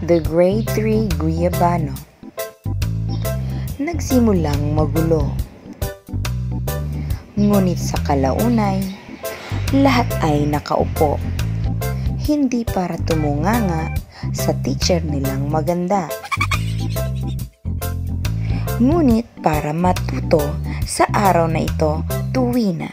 The Grade 3 Guyabano. Nagsimulang magulo. Ngunit sa kalaunay, lahat ay nakaupo. Hindi para tumunganga sa teacher nilang maganda, ngunit para matuto sa araw na ito tuwi na.